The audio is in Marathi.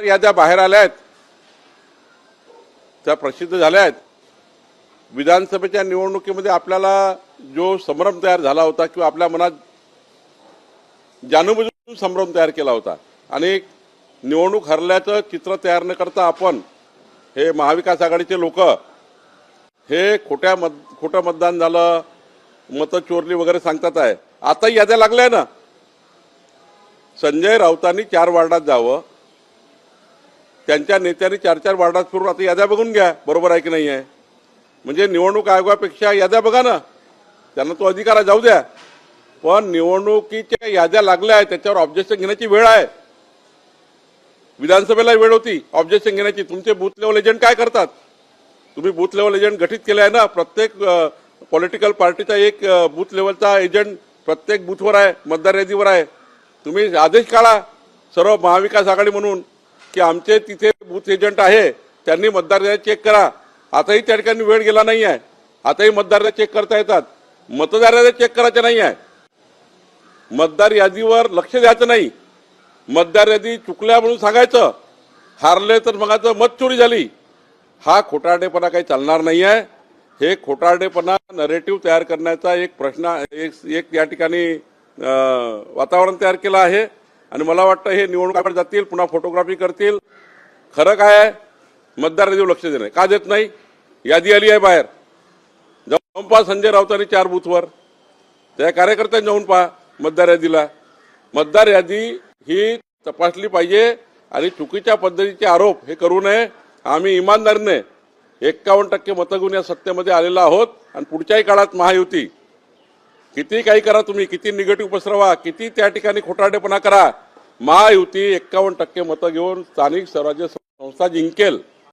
याद्या बाहेर आल्या आहेत, त्या प्रसिद्ध झाल्या आहेत। विधानसभेच्या निवडणुकीमध्ये आपल्याला जो संभ्रम तयार झाला होता किंवा आपल्या मनात जाणूनबुजून संभ्रम तयार केला होता आणि निवडणूक हरल्याचं चित्र तयार न करता आपण हे महाविकास आघाडीचे लोक हे खोटं मतदान झालं, मतं चोरली वगैरे सांगतात आहे। आता याद्या लागल्या ना, संजय राऊतांनी 4 वार्डात जावं, त्यांच्या नेत्यांनी 4-4 वार्डात फिरून आता याद्या बघून घ्या, बरोबर आहे की नाही आहे। म्हणजे निवडणूक आयोगापेक्षा याद्या बघा ना, त्यांना तो अधिकार जाऊ द्या, पण निवडणुकीच्या याद्या लागल्या आहेत त्याच्यावर ऑब्जेक्शन घेण्याची वेळ आहे। विधानसभेला वेळ होती ऑब्जेक्शन घेण्याची। तुमचे बूथ लेवल एजंट काय करतात? तुम्ही बूथ लेवल एजंट गठीत केले आहे ना, प्रत्येक पॉलिटिकल पार्टीचा एक बूथ लेवलचा एजंट प्रत्येक बूथवर आहे, मतदार यादीवर आहे। तुम्ही आदेश काढा सर्व महाविकास आघाडी म्हणून की आमचे तिथे बूथ एजंट आहे, त्यांनी मतदार यादी चेक करा। आताही त्या ठिकाणी वेळ गेला नाही आहे, आताही मतदार यादी चेक करता येतात। मतदार यादी चेक करायचे नाही आहे, मतदार यादीवर लक्ष द्यायचं नाही, मतदार यादी चुकल्या म्हणून सांगायचं, हारले तर मग मत चोरी झाली। हा खोटारडेपणा काही चालणार नाही आहे। हे खोटारडेपणा नरेटिव्ह तयार करण्याचा एक प्रश्न एक या ठिकाणी वातावरण तयार केलं आहे आणि मला वाटतं हे निवडणुकीकडे जातील, पुन्हा फोटोग्राफी करतील। खरं काय आहे, मतदार यादीवर लक्ष देणं का देत नाही? यादी आली आहे बाहेर, जाऊन पहा संजय राऊतांनी 4 बूथवर, त्या कार्यकर्त्यांनी जाऊन पहा मतदार यादीला। मतदार यादी ही तपासली पाहिजे आणि चुकीच्या पद्धतीचे आरोप हे करू नये। आम्ही इमानदारीने 51% मतं घेऊन या सत्तेमध्ये आलेलो आहोत आणि पुढच्याही काळात महायुती किती काही करा, तुम्ही किती निगेटिव्ह पसरवा, किती त्या ठिकाणी खोटारडेपणा करा, महायुती 51% मतं घेऊन स्थानिक स्वराज्य संस्था जिंकेल।